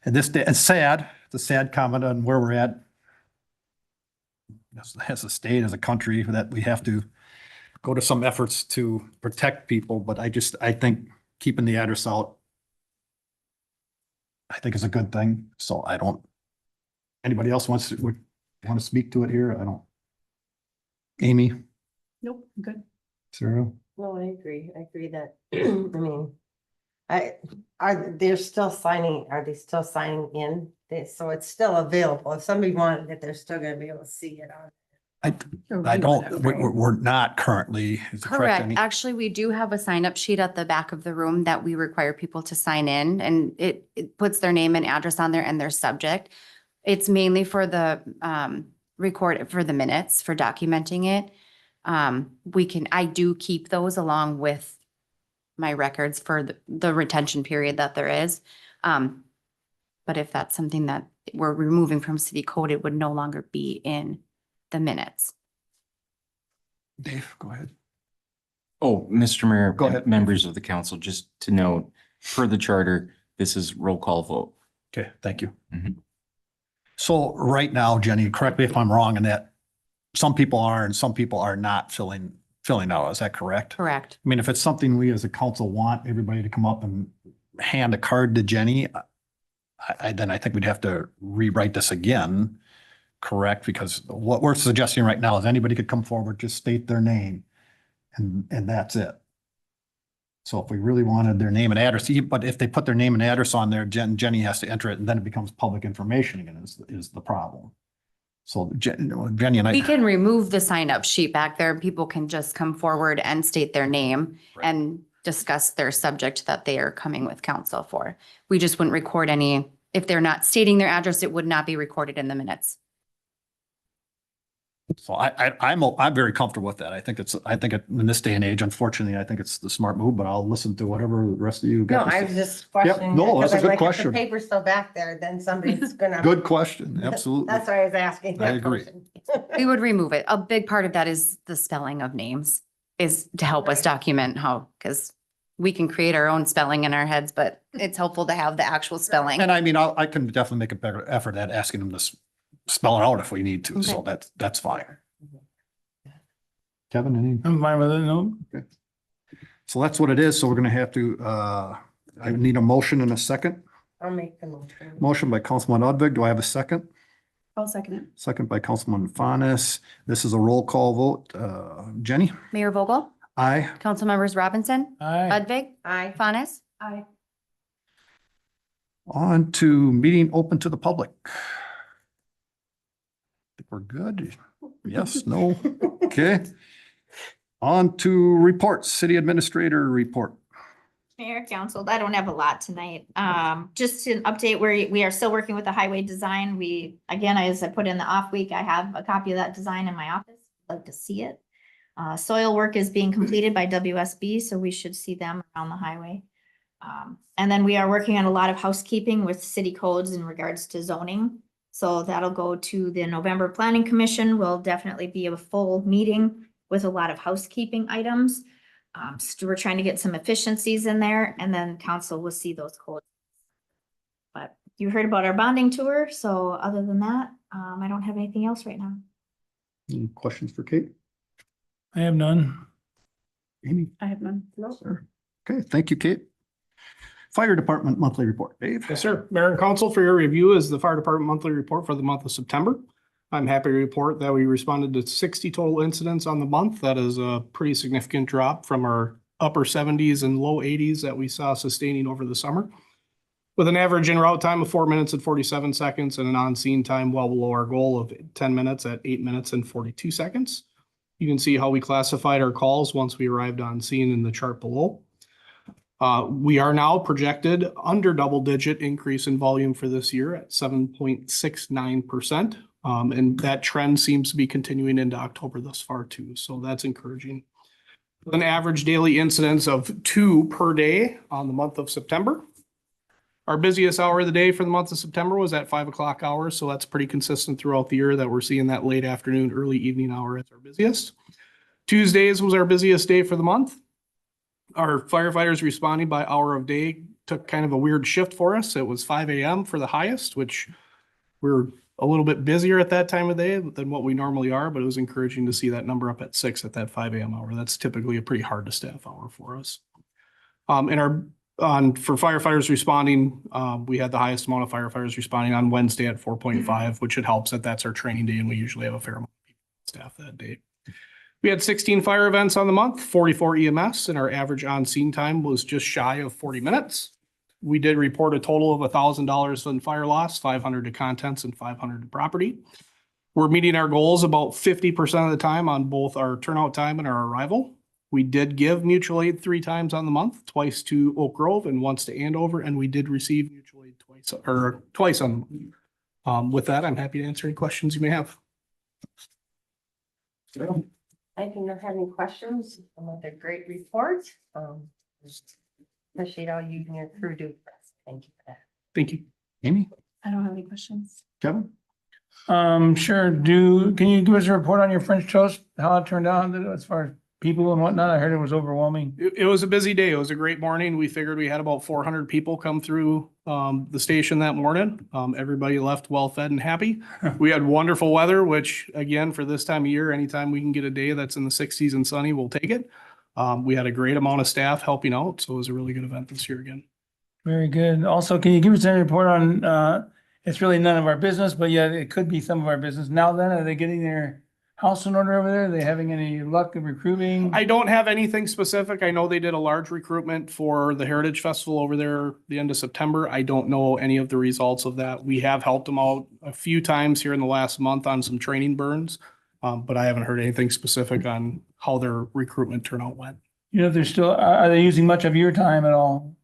this day, it's a sad comment on where we're at as a state, as a country, that we have to go to some efforts to protect people. But I think keeping the address out, I think is a good thing. So anybody else want to speak to it here? Amy? Nope, good. Sarah? No, I agree. I agree that, I mean, they're still signing, are they still signing in? So it's still available. If somebody wanted it, they're still gonna be able to see it on. I don't, we're not currently. Is it Correct. Annie? Actually, we do have a sign up sheet at the back of the room that we require people to sign in, and it puts their name and address on there and their subject. It's mainly for the record for the minutes, for documenting it. I do keep those along with my records for the retention period that there is. But if that's something that we're removing from city code, it would no longer be in the minutes. Dave, go ahead. Oh, Mr. Mayor. Go ahead. Members of the council, just to note, per the charter, this is roll call vote. Okay, thank you. Mhm. So right now, Jenny, correct me if I'm wrong in that some people are and some people are not filling out. Is that correct? Correct. I mean, if it's something we as a council want everybody to come up and hand a card to Jenny, then I think we'd have to rewrite this again, correct? Because what we're suggesting right now is anybody could come forward, just state their name and that's it. So if we really wanted their name and address, but if they put their name and address on there, Jenny has to enter it and then it becomes public information again is the problem. So Jenny and We I, can remove the sign up sheet back there. People can just come forward and state their name Right. and discuss their subject that they are coming with council for. We just wouldn't record any, if they're not stating their address, it would not be recorded in the minutes. so I'm very comfortable with that. I think in this day and age, unfortunately, I think it's the smart move, but I'll listen to whatever the rest of you No, got. I to was say. just questioning. no, that, 'cause that's a I'm good like, if question. the paper's still back there, then somebody's gonna. Good question, absolutely. That's why I was asking. I that agree. question. We would remove it. A big part of that is the spelling of names, is to help us Right. document how, because we can create our own spelling in our heads, but it's helpful to have the actual spelling. And I mean, I can definitely make a better effort at asking them to spell it out if we need to, so that's fine. Kevin, any? I'm fine with it, no? So that's what it is. So we're gonna have to, I need a motion and a second. I'll make the motion. Motion by Councilman Udvig. Do I have a second? I'll second it. Second by Councilman Fanis. This is a roll call vote. Jenny? Mayor Vogel, Aye. council members Robinson, Aye. Udvig, Aye. Fanis. Aye. On to meeting open to the public. Think we're good? Yes, no? Okay. On to reports, city administrator report. Mayor, council, I don't have a lot tonight. Just an update where we are still working with the highway design. We, again, as I put in the off week, I have a copy of that design in my office. I'd like to see it. Soil work is being completed by WSB, so we should see them around the highway. And then we are working on a lot of housekeeping with city codes in regards to zoning. So that'll go to the November Planning Commission. Will definitely be a full meeting with a lot of housekeeping items. So we're trying to get some efficiencies in there, and then council will see those codes. But you heard about our bonding tour, so other than that, I don't have anything else right now. Any questions for Kate? I have none. Amy? I have none. Sir. Okay, thank you, Kate. Fire Department monthly report. Dave? Yes, sir. Mayor and council, for your review is the fire department monthly report for the month of September. I'm happy to report that we responded to 60 total incidents on the month. That is a pretty significant drop from our upper 70s and low 80s that we saw sustaining over the summer. With an average en route time of 4 minutes and 47 seconds and an on-scene time well below our goal of 10 minutes at 8 minutes and 42 seconds. You can see how we classified our calls once we arrived on scene in the chart below. We are now projected under double-digit increase in volume for this year at 7.69%. And that trend seems to be continuing into October thus far too. So that's encouraging. With an average daily incidence of 2 per day on the month of September. Our busiest hour of the day for the month of September was at 5 o'clock hour. So that's pretty consistent throughout the year that we're seeing that late afternoon, early evening hour as our busiest. Tuesdays was our busiest day for the month. Our firefighters responding by hour of day took kind of a weird shift for us. It was 5 a.m. for the highest, which we're a little bit busier at that time of day than what we normally are, but it was encouraging to see that number up at 6 at that 5 a.m. hour. That's typically a pretty hard to staff hour for us. For firefighters responding, we had the highest amount of firefighters responding on Wednesday at 4.5, which it helps that that's our training day and we usually have a fair amount of people on staff that day. We had 16 fire events on the month, 44 EMS, and our average on-scene time was just shy of 40 minutes. We did report a total of $1,000 in fire loss, 500 to contents and 500 to property. We're meeting our goals about 50% of the time on both our turnout time and our arrival. We did give mutual aid 3 times on the month, twice to Oak Grove and once to Andover, and we did receive mutual aid twice on the month. With that, I'm happy to answer any questions you may have. I do not have any questions. Another great report. Appreciate all you and your crew do for us. Thank you for that. Thank you. Amy, I don't have any questions. Kevin? Sure. Can you give us a report on your French toast, how it turned out as far as people and whatnot? I heard it was overwhelming. It was a busy day. It was a great morning. We figured we had about 400 people come through the station that morning. Everybody left well fed and happy. We had wonderful weather, which again, for this time of year, anytime we can get a day that's in the 60s and sunny, we'll take it. We had a great amount of staff helping out, so it was a really good event this year again. Very good. Also, can you give us a report on, it's really none of our business, but yet it could be some of our business. Now then, are they getting their house in order over there? Are they having any luck in recruiting? I don't have anything specific. I know they did a large recruitment for the Heritage Festival over there the end of September. I don't know any of the results of that. We have helped them out a few times here in the last month on some training burns, but I haven't heard anything specific on how their recruitment turnout went. You know, if they're still, are they using much of your time at all?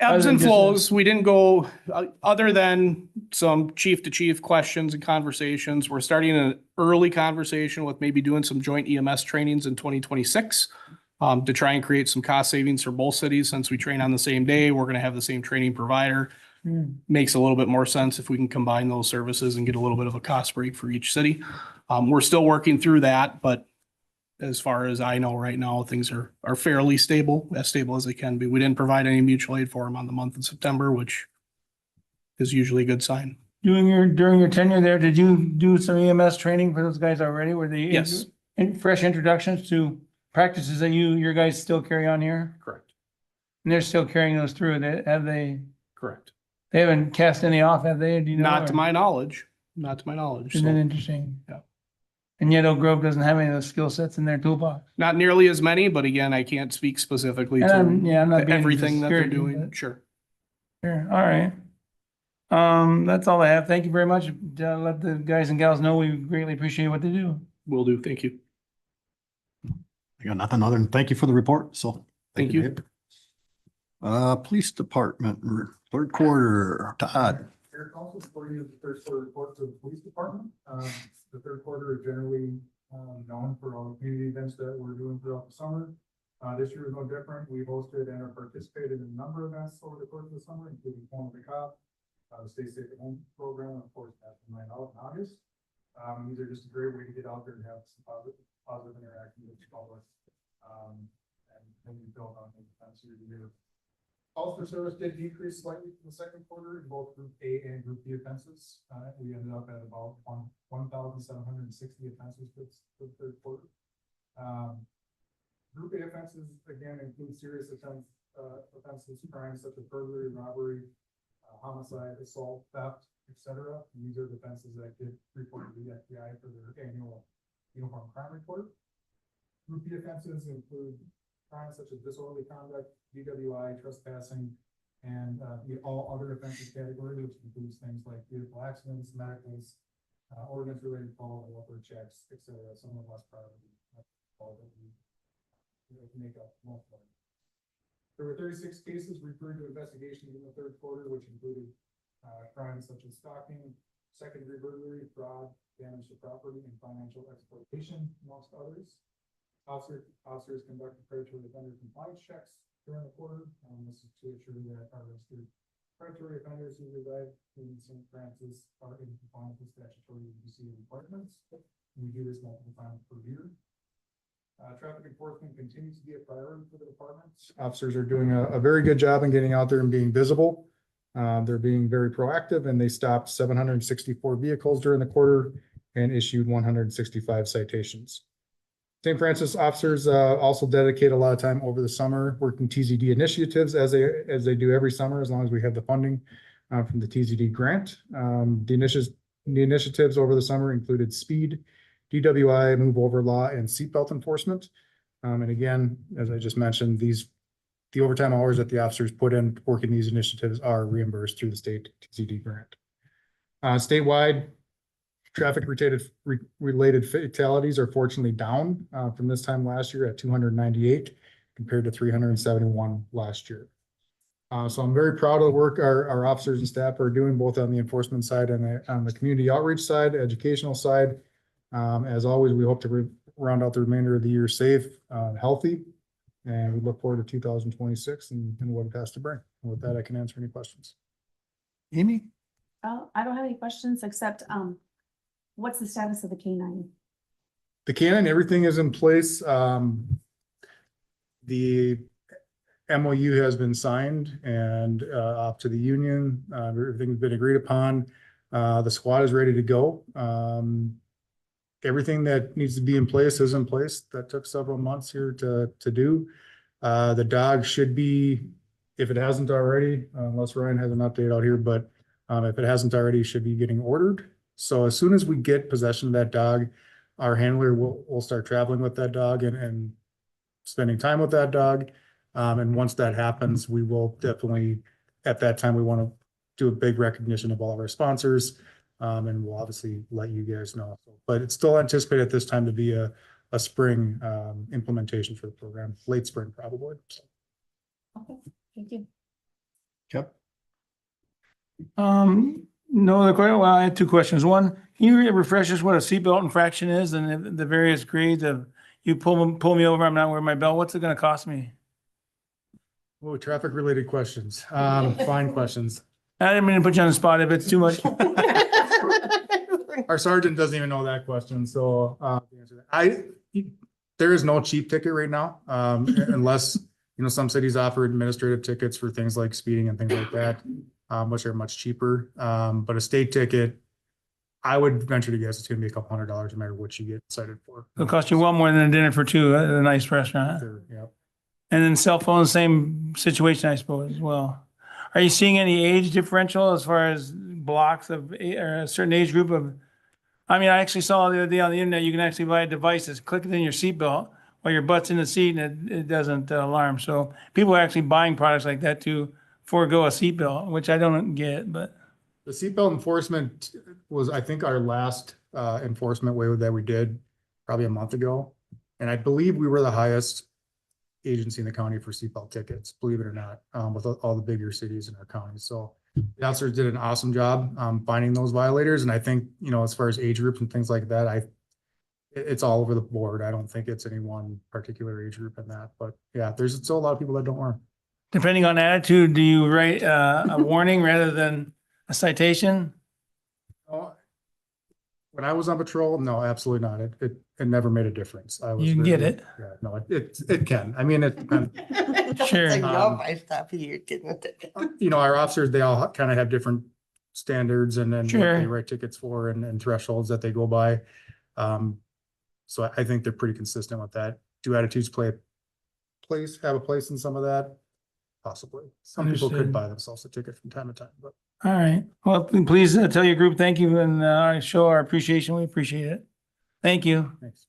Ebbs and flows. We didn't go, other than some chief to chief questions and conversations. We're starting an early conversation with maybe doing some joint EMS trainings in 2026 to try and create some cost savings for both cities. Since we train on the same day, we're going to have the same training provider. Makes a little bit more sense if we can combine those services and get a little bit of a cost break for each city. We're still working through that, but as far as I know right now, things are fairly stable as they can be. We didn't provide any mutual aid for them on the month of September, which is usually a good sign. During your tenure there, did you do some EMS training for those guys already? Were they Yes. fresh introductions to practices that your guys still carry on here? Correct. And they're still carrying those through. Have they? Correct. They haven't cast any off, have they? Do you know? Not to my knowledge. Not to my knowledge. Isn't that So, interesting? Yeah. And yet Oak Grove doesn't have any of those skill sets in their toolbox. not nearly as many, but again, I can't speak specifically And I'm not to being everything that they're discouraging, doing. but- Sure. Sure, all right. That's all I have. Thank you very much. Let the guys and gals know we greatly appreciate what they do. Will do. Thank you. I got nothing other than thank you for the report, so. Thank you. Dave. Police Department, third quarter, Todd. Mayor Council, for you, the third quarter report to the police department. The third quarter is generally known for all the community events that we're doing throughout the summer. This year is no different. We hosted and have participated in a number of events over the course of the summer, including Home of the Cop, the Stay Safe at Home program, and of course, National Night Out in August. These are just a great way to get out there and have some positive interaction with the public. And we build on the events year to year. Calls for service did decrease slightly from the second quarter in both Group A and Group B offenses. We ended up at about 1,760 offenses for the third quarter. Group A offenses, again, include serious offenses, crimes such as burglary, robbery, homicide, assault, theft, etc. These are the offenses that get reported to the FBI for their annual uniform crime report. Group B offenses include crimes such as disorderly conduct, DWI, trespassing, and all other offenses category, which includes things like vehicle accidents, medicals, ordinance-related calls, welfare checks, etc. Some of less priority calls that we make up most of them. There were 36 cases referred to investigations in the third quarter, which included crimes such as stalking, secondary burglary, fraud, damage to property, and financial exploitation, amongst others. Officers conducted predatory offender compliance checks during the quarter. This is to ensure that our registered predatory offenders who reside in St. Francis are in compliance with statutory UBC requirements. We do this multiple times per year. Traffic enforcement continues to be a priority for the department. Officers are doing a very good job in getting out there and being visible. They're being very proactive, and they stopped 764 vehicles during the quarter and issued 165 citations. St. Francis officers also dedicate a lot of time over the summer working TZD initiatives as they do every summer, as long as we have the funding from the TZD grant. The initiatives over the summer included speed DWI, move over law, and seatbelt enforcement. And again, as I just mentioned, the overtime hours that the officers put in working these initiatives are reimbursed through the state TCD grant. Statewide, traffic related fatalities are fortunately down from this time last year at 298 compared to 371 last year. So I'm very proud of the work our officers and staff are doing both on the enforcement side and on the community outreach side, educational side. As always, we hope to round out the remainder of the year safe, healthy, and we look forward to 2026 and what it has to bring. And with that, I can answer any questions. Amy? I don't have any questions except, what's the status of the K-9? The cannon, everything is in place. The MOU has been signed and off to the union. Everything's been agreed upon. The squad is ready to go. Everything that needs to be in place is in place. That took several months here to do. The dog should be, if it hasn't already, unless Ryan has an update out here, but if it hasn't already, should be getting ordered. So as soon as we get possession of that dog, our handler will start traveling with that dog and spending time with that dog. And once that happens, we will definitely, at that time, we want to do a big recognition of all of our sponsors. And we'll obviously let you guys know. But it's still anticipated at this time to be a spring implementation for the program, late spring probably. Okay, thank you. Yep. No other question. Well, I had two questions. One, can you refresh us what a seatbelt infraction is and the various grades of you pull me over, I'm not wearing my belt. What's it going to cost me? Oh, traffic related questions, fine questions. I didn't mean to put you on the spot if it's too much. Our sergeant doesn't even know that question, so the answer to that. There is no cheap ticket right now, unless some cities offer administrative tickets for things like speeding and things like that, which are much cheaper. But a state ticket, I would venture to guess it's going to be a couple $100 no matter what you get cited for. It'll cost you well more than a dinner for two at a nice restaurant. Sure, yep. And then cell phones, same situation, I suppose, as well. Are you seeing any age differential as far as blocks of or a certain age group of? I mean, I actually saw the other day on the internet, you can actually buy a device that's click it in your seatbelt while your butt's in the seat and it doesn't alarm. So people are actually buying products like that to forego a seatbelt, which I don't get, but. The seatbelt enforcement was, I think, our last enforcement wave that we did probably a month ago. And I believe we were the highest agency in the county for seatbelt tickets, believe it or not, with all the bigger cities in our county. So the officers did an awesome job finding those violators. And I think, as far as age groups and things like that, it's all over the board. I don't think it's any one particular age group in that, but yeah, there's still a lot of people that don't wear them. Depending on attitude, do you write a warning rather than a citation? When I was on patrol, no, absolutely not. It never made a difference. You can get it. Yeah, no, it can. I mean, it depends. Sure. It's like, no, if I stop you, you're getting it. Our officers, they all kind of have different standards and then what Sure. they write tickets for and thresholds that they go by. So I think they're pretty consistent with that. Do attitudes have a place in some of that? Possibly. Some people could Understood. buy themselves a ticket from time to time, but. All right. Well, please tell your group thank you and show our appreciation. We appreciate it. Thank you. Thanks.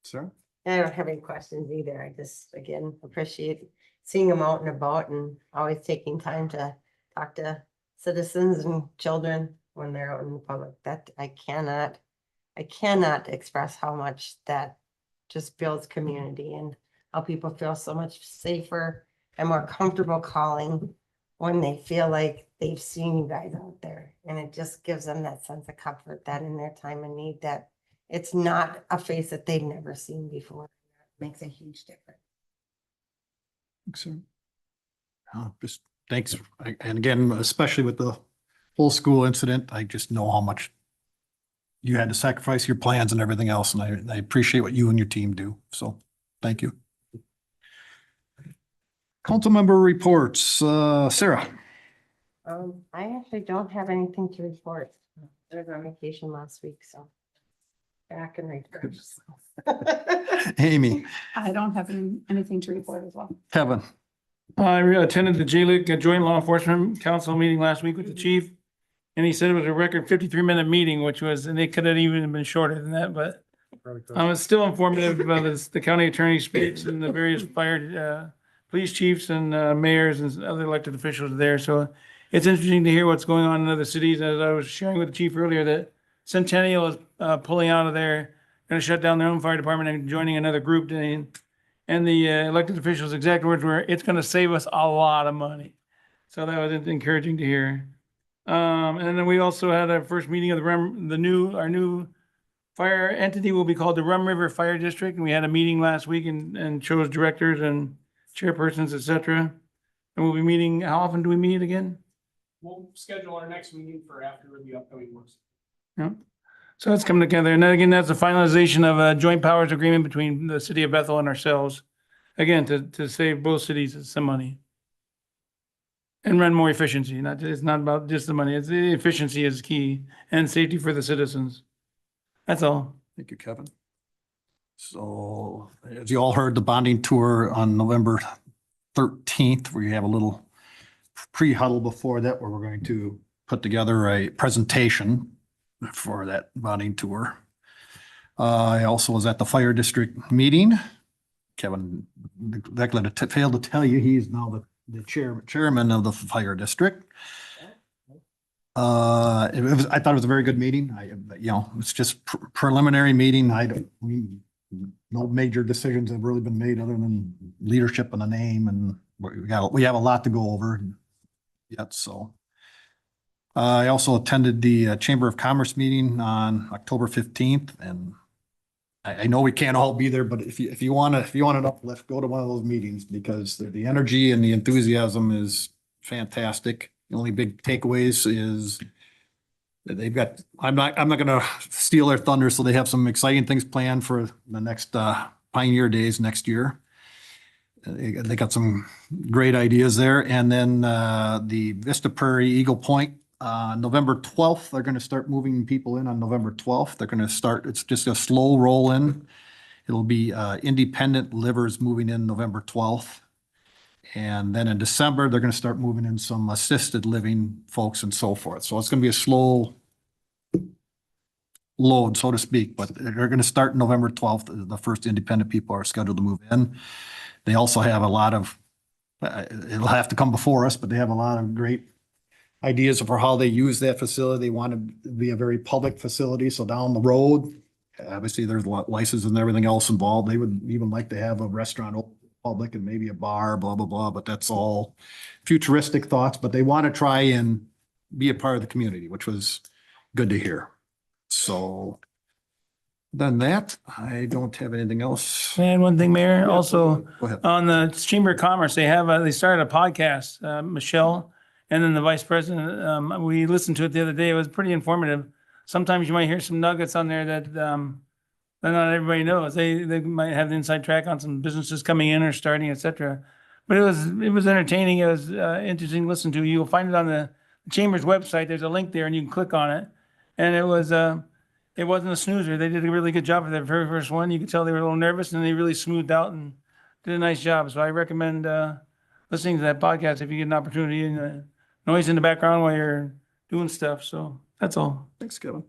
Sir? I don't have any questions either. I just, again, appreciate seeing them out and about and always taking time to talk to citizens and children when they're out in the public. That I cannot express how much that just builds community and how people feel so much safer and more comfortable calling when they feel like they've seen you guys out there. And it just gives them that sense of comfort that in their time of need, that it's not a face that they've never seen before. It makes a huge difference. Thanks, sir. Just thanks. And again, especially with the whole school incident, I just know how much you had to sacrifice your plans and everything else. And I appreciate what you and your team do. So thank you. Council member reports, Sarah. I actually don't have anything to report. I was on vacation last week, so back and refreshed. Amy, I don't have anything to report as well. Kevin, I attended the JLIC Joint Law Enforcement Council meeting last week with the chief. And he said it was a record 53-minute meeting, and it could have even been shorter than that, but Charlie Cook. It's still informative about the county attorney speaks and the various fire, police chiefs and mayors and other elected officials there. So it's interesting to hear what's going on in other cities. As I was sharing with the chief earlier, that Centennial is pulling out of there, going to shut down their own fire department and joining another group. And the elected officials' exact words were, "It's going to save us a lot of money." So that was encouraging to hear. And then we also had our first meeting of our new fire entity will be called the Rum River Fire District. And we had a meeting last week and chose directors and chairpersons, et cetera. And we'll be meeting, how often do we meet again? We'll schedule our next meeting for after the upcoming works. Yeah. So that's coming together. And then again, that's the finalization of a joint powers agreement between the city of Bethel and ourselves. Again, to save both cities some money. And run more efficiency. It's not about just the money. It's the efficiency is key and safety for the citizens. That's all. Thank you, Kevin. So as you all heard, the bonding tour on November 13th, we have a little pre-huddle before that where we're going to put together a presentation for that bonding tour. I also was at the fire district meeting. Kevin Beckler failed to tell you, he's now the chairman of the fire district. I thought it was a very good meeting. It's just preliminary meeting. No major decisions have really been made other than leadership and a name, and we have a lot to go over yet. So I also attended the Chamber of Commerce meeting on October 15th, and I know we can't all be there, but if you want an uplift, go to one of those meetings because the energy and the enthusiasm is fantastic. The only big takeaways is that they've got, I'm not gonna steal their thunder, so they have some exciting things planned for the next Pioneer Days next year. They got some great ideas there. And then the Vista Prairie Eagle Point, November 12th, they're gonna start moving people in on November 12th. They're gonna start, it's just a slow roll in. It'll be independent livers moving in November 12th. And then in December, they're going to start moving in some assisted living folks and so forth. So it's going to be a slow load, so to speak, but they're going to start November 12th. The first independent people are scheduled to move in. They also have a lot of, it'll have to come before us, but they have a lot of great ideas for how they use that facility. They want to be a very public facility. So down the road, obviously there's a lot licenses and everything else involved. They would even like to have a restaurant open public and maybe a bar, blah, blah, blah, but that's all futuristic thoughts, but they want to try and be a part of the community, which was good to hear. So than that, I don't have anything else. And one thing, Mayor, also Go ahead. on the Chamber of Commerce, they started a podcast, Michelle, and then the vice president, we listened to it the other day. It was pretty informative. Sometimes you might hear some nuggets on there that not everybody knows. They might have the inside track on some businesses coming in or starting, et cetera. But it was entertaining. It was interesting to listen to. You'll find it on the Chamber's website. There's a link there and you can click on it. And it wasn't a snoozer. They did a really good job for their very first one. You could tell they were a little nervous and they really smoothed out and did a nice job. So I recommend listening to that podcast if you get an opportunity, and noise in the background while you're doing stuff. So that's all. Thanks, Kevin.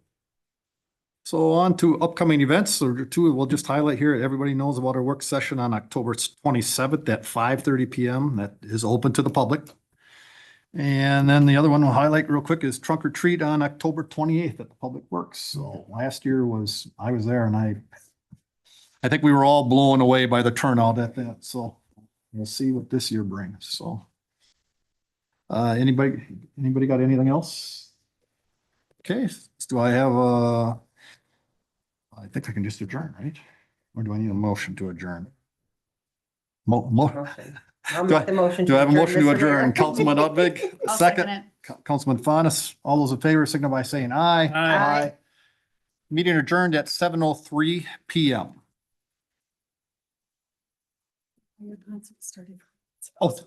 So on to upcoming events, or two we'll just highlight here. Everybody knows about our work session on October 27th at 5:30 p.m. That is open to the public. And then the other one we'll highlight real quick is Trunk or Treat on October 28th at the Public Works. So last year I was there and I think we were all blown away by the turnout at that. So we'll see what this year brings. So anybody got anything else? Okay, do I have I think I can just adjourn, right? Or do I need a motion to adjourn? I'll Do make the motion. I have a motion to Mr. adjourn? Mayor. Councilman Udvig, I'll second second. it. Councilman Faunus, all those in favor signify by saying aye. Aye. Meeting adjourned at 7:03 p.m. Oh,